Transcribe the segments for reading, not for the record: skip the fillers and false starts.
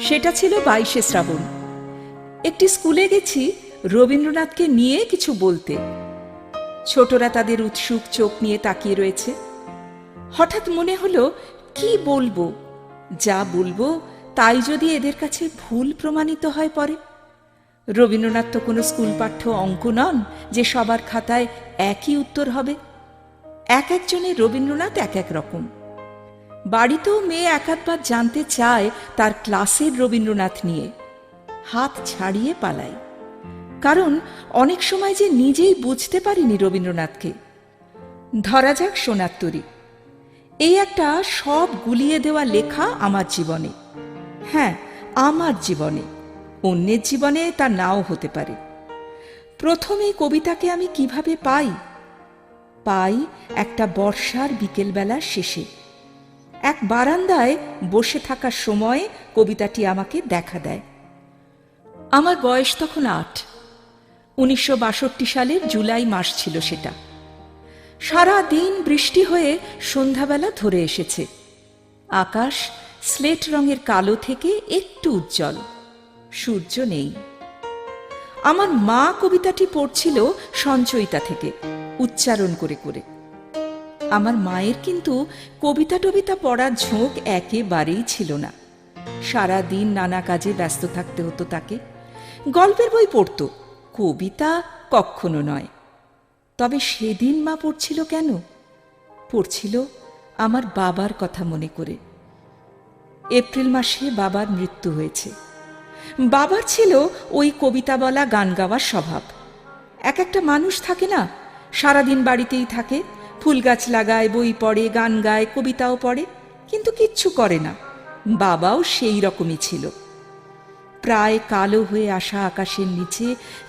সেটা ছিল 22শে শ্রাবণ। একটি স্কুলে গেছি রবীন্দ্রনাথকে নিয়ে কিছু বলতে। ছোটরা তাদের উৎসুক চোখ নিয়ে তাকিয়ে রয়েছে। হঠাৎ মনে হলো, কি বলবো? যা বলবো তাই যদি এদের কাছে ভুল প্রমাণিত হয় পরে। রবীন্দ্রনাথ তো কোনো স্কুল পাঠ্য অঙ্ক নন যে সবার খাতায় একই উত্তর হবে। এক একজনের রবীন্দ্রনাথ এক এক রকম। বাড়িতেও মেয়ে একাধবার জানতে চায় তার ক্লাসের রবীন্দ্রনাথ নিয়ে। হাত ছাড়িয়ে পালাই, কারণ অনেক সময় যে নিজেই বুঝতে পারিনি রবীন্দ্রনাথকে। ধরা যাক সোনার তরী, এই একটা সব গুলিয়ে দেওয়া লেখা আমার জীবনে। হ্যাঁ, আমার জীবনে, অন্যের জীবনে তা নাও হতে পারে। প্রথম এই কবিতাকে আমি কিভাবে পাই একটা বর্ষার বিকেলবেলার শেষে। এক বারান্দায় বসে থাকার সময় কবিতাটি আমাকে দেখা দেয়। আমার বয়স তখন 8। 1962 সালের জুলাই মাস ছিল সেটা। সারা দিন বৃষ্টি হয়ে সন্ধ্যাবেলা ধরে এসেছে। আকাশ স্লেট রঙের কালো থেকে একটু উজ্জ্বল, সূর্য নেই। আমার মা কবিতাটি পড়ছিল সঞ্চয়িতা থেকে, উচ্চারণ করে করে। আমার মায়ের কিন্তু কবিতা টবিতা পড়ার ঝোঁক একেবারেই ছিল না। সারা দিন নানা কাজে ব্যস্ত থাকতে হতো তাকে। গল্পের বই পড়ত, কবিতা কখনো নয়। তবে সেদিন মা পড়ছিল কেন? পড়ছিল আমার বাবার কথা মনে করে। এপ্রিল মাসে বাবার মৃত্যু হয়েছে। বাবার ছিল ওই কবিতা বলা, গান গাওয়ার স্বভাব। এক একটা মানুষ থাকে না, সারাদিন বাড়িতেই থাকে, ফুল গাছ লাগায়, বই পড়ে, গান গায়, কবিতাও পড়ে, কিন্তু কিচ্ছু করে না। বাবাও সেই রকমই ছিল। প্রায় কালো হয়ে আসা আকাশের নিচে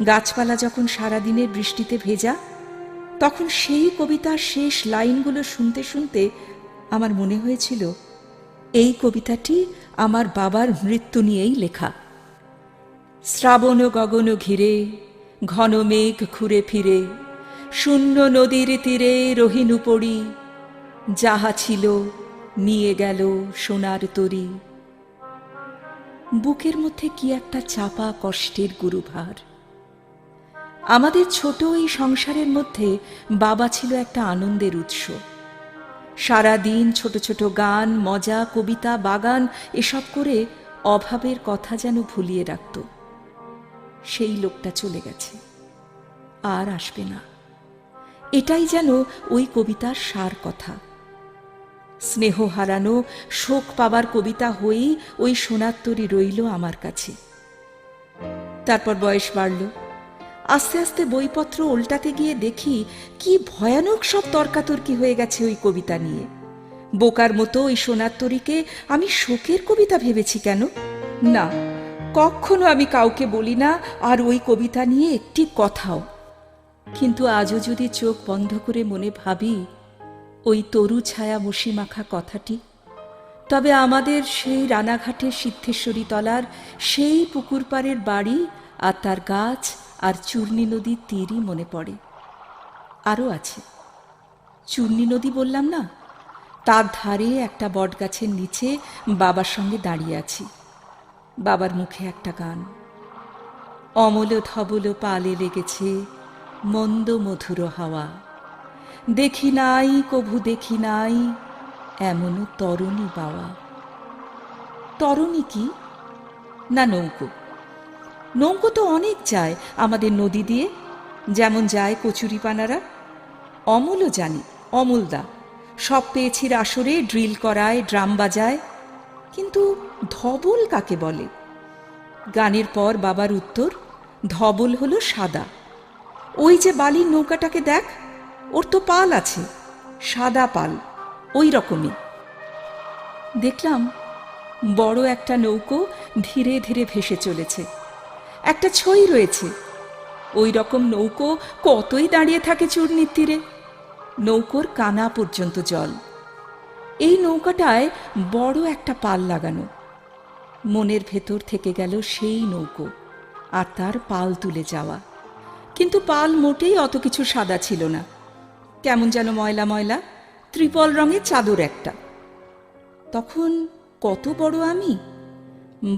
গাছপালা যখন সারাদিনের বৃষ্টিতে ভেজা, তখন সেই কবিতার শেষ লাইনগুলো শুনতে শুনতে আমার মনে হয়েছিল এই কবিতাটি আমার বাবার মৃত্যু নিয়েই লেখা। শ্রাবণ গগন ঘিরে, ঘন মেঘ ঘুরে ফিরে, শূন্য নদীর তীরে রহিনু পড়ি, যাহা ছিল নিয়ে গেল সোনার তরী। বুকের মধ্যে কি একটা চাপা কষ্টের গুরুভার। আমাদের ছোট এই সংসারের মধ্যে বাবা ছিল একটা আনন্দের উৎস। সারাদিন ছোট ছোট গান, মজা, কবিতা, বাগান এসব করে অভাবের কথা যেন ভুলিয়ে রাখত। সেই লোকটা চলে গেছে, আর আসবে না। এটাই যেন ওই কবিতার সার কথা। স্নেহ হারানো, শোক পাবার কবিতা হয়েই ওই সোনার তরী রইল আমার কাছে। তারপর বয়স বাড়ল। আস্তে আস্তে বইপত্র উল্টাতে গিয়ে দেখি কি ভয়ানক সব তর্কাতর্কি হয়ে গেছে ওই কবিতা নিয়ে। বোকার মতো ওই সোনার তরীকে আমি শোকের কবিতা ভেবেছি কেন? না, কখনো আমি কাউকে বলি না আর ওই কবিতা নিয়ে একটি কথাও। কিন্তু আজও যদি চোখ বন্ধ করে মনে ভাবি ওই তরু ছায়া মশি মাখা কথাটি, তবে আমাদের সেই রানাঘাটের সিদ্ধেশ্বরী তলার সেই পুকুর পাড়ের বাড়ি আর তার গাছ আর চূর্ণী নদীর তীরই মনে পড়ে। আরও আছে, চূর্ণী নদী বললাম না, তার ধারে একটা বটগাছের নিচে বাবার সঙ্গে দাঁড়িয়ে আছি। বাবার মুখে একটা গান, অমল ধবল পালে লেগেছে মন্দ মধুর হাওয়া, দেখি নাই কভু দেখি নাই এমনও তরণী বাওয়া। তরণী কি? না, নৌকো। নৌকো তো অনেক যায় আমাদের নদী দিয়ে, যেমন যায় কচুরিপানারা। অমলও জানি, অমলদা সব পেয়েছির আসরে ড্রিল করায়, ড্রাম বাজায়। কিন্তু ধবল কাকে বলে? গানের পর বাবার উত্তর, ধবল হলো সাদা। ওই যে বালির নৌকাটাকে দেখ, ওর তো পাল আছে, সাদা পাল, ওই রকমই। দেখলাম বড় একটা নৌকো ধীরে ধীরে ভেসে চলেছে। একটা ছই রয়েছে, ওই রকম নৌকো কতই দাঁড়িয়ে থাকে চূর্ণীর তীরে। নৌকোর কানা পর্যন্ত জল। এই নৌকাটায় বড় একটা পাল লাগানো। মনের ভেতর থেকে গেল সেই নৌকো আর তার পাল তুলে যাওয়া। কিন্তু পাল মোটেই অত কিছু সাদা ছিল না, কেমন যেন ময়লা ময়লা, ত্রিপল রঙের চাদর একটা। তখন কত বড় আমি,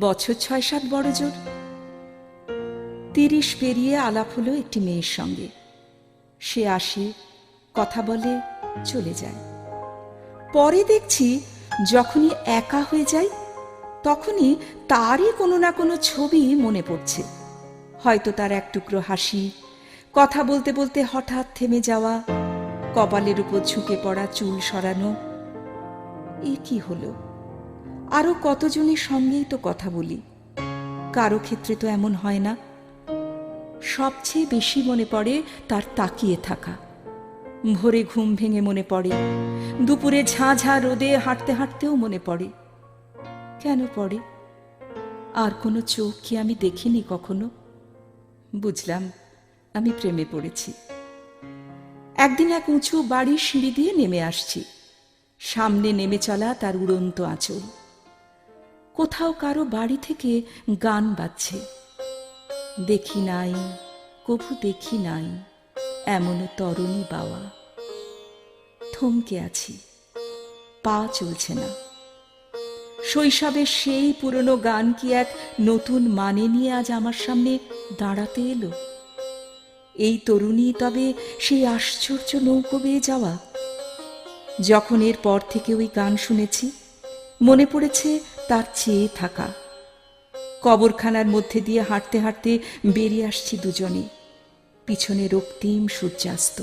বছর ৬-৭ বড় জোর। ৩০ পেরিয়ে আলাপ হলো একটি মেয়ের সঙ্গে। সে আসে, কথা বলে, চলে যায়। পরে দেখছি যখনই একা হয়ে যাই তখনই তারই কোনো না কোনো ছবি মনে পড়ছে। হয়তো তার এক টুকরো হাসি, কথা বলতে বলতে হঠাৎ থেমে যাওয়া, কপালের উপর ঝুঁকে পড়া চুল সরানো। এ কি হলো? আরো কতজনের সঙ্গেই তো কথা বলি, কারো ক্ষেত্রে তো এমন হয় না। সবচেয়ে বেশি মনে পড়ে তার তাকিয়ে থাকা। ভোরে ঘুম ভেঙে মনে পড়ে, দুপুরে ঝাঁঝা রোদে হাঁটতে হাঁটতেও মনে পড়ে। কেন পড়ে? আর কোনো চোখ কি আমি দেখিনি কখনো? বুঝলাম আমি প্রেমে পড়েছি। একদিন এক উঁচু বাড়ির সিঁড়ি দিয়ে নেমে আসছি। সামনে নেমে চলা তার উড়ন্ত আঁচল। কোথাও কারো বাড়ি থেকে গান বাজছে, দেখি নাই কভু দেখি নাই এমন তরুণী বাওয়া। থমকে আছি, পা চলছে না। শৈশবের সেই পুরনো গান কি এক নতুন মানে নিয়ে আজ আমার সামনে দাঁড়াতে এলো? এই তরুণী তবে সেই আশ্চর্য নৌকো বেয়ে যাওয়া? যখন এর পর থেকে ওই গান শুনেছি, মনে পড়েছে তার চেয়ে থাকা। কবরখানার মধ্যে দিয়ে হাঁটতে হাঁটতে বেরিয়ে আসছি দুজনে, পিছনে রক্তিম সূর্যাস্ত।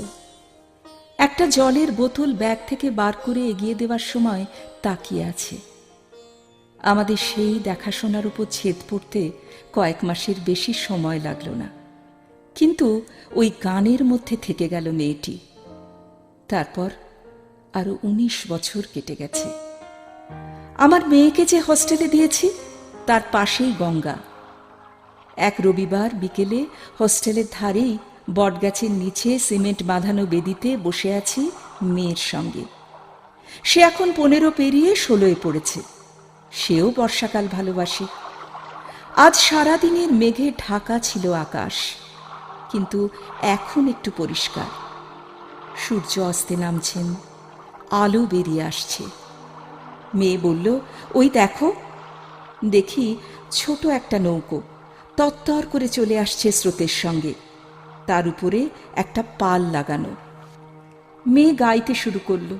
একটা জলের বোতল ব্যাগ থেকে বার করে এগিয়ে দেওয়ার সময় তাকিয়ে আছে। আমাদের সেই দেখাশোনার উপর ছেদ পড়তে কয়েক মাসের বেশি সময় লাগলো না, কিন্তু ওই গানের মধ্যে থেকে গেল মেয়েটি। তারপর আরো ১৯ বছর কেটে গেছে। আমার মেয়েকে যে হস্টেলে দিয়েছি তার পাশেই গঙ্গা। এক রবিবার বিকেলে হস্টেলের ধারেই বটগাছের নিচে সিমেন্ট বাঁধানো বেদিতে বসে আছি মেয়ের সঙ্গে। সে এখন ১৫ পেরিয়ে ১৬-এ পড়েছে। সেও বর্ষাকাল ভালোবাসে। আজ সারাদিনের মেঘে ঢাকা ছিল আকাশ, কিন্তু এখন একটু পরিষ্কার। সূর্য অস্তে নামছেন, আলো বেরিয়ে আসছে। মেয়ে বলল, ওই দেখো। দেখি ছোট একটা নৌকো তত্তর করে চলে আসছে স্রোতের সঙ্গে, তার উপরে একটা পাল লাগানো। মেয়ে গাইতে শুরু করল,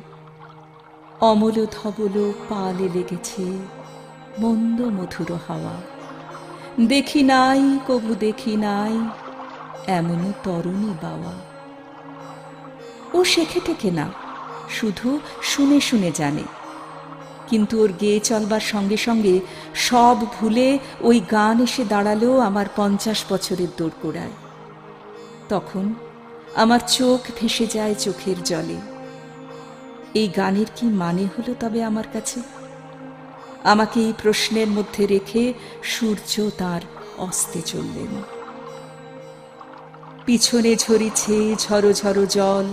অমল ধবল পালে লেগেছে মন্দ মধুর হাওয়া, দেখি নাই কভু দেখি নাই এমন তরুণী বাওয়া। ও শেখে টেখে না, শুধু শুনে শুনে জানে, কিন্তু ওর গেয়ে চলবার সঙ্গে সঙ্গে সব ভুলে ওই গান এসে দাঁড়ালো আমার ৫০ বছরের দোরগোড়ায়। তখন আমার চোখ ভেসে যায় চোখের জলে। এই গানের কি মানে হলো তবে আমার কাছে? আমাকে এই প্রশ্নের মধ্যে রেখে সূর্য তার অস্তে চললেন। পিছনে ঝরিছে ঝরো ঝরো জল,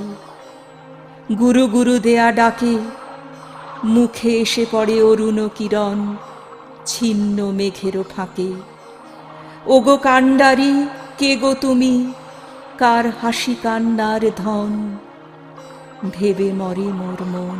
গুরু গুরু দেয়া ডাকে, মুখে এসে পড়ে অরুণ কিরণ ছিন্ন মেঘেরও ফাঁকে। ওগো কান্ডারি, কে গো তুমি, কার হাসি কান্নার ধন, ভেবে মরে মোর মন।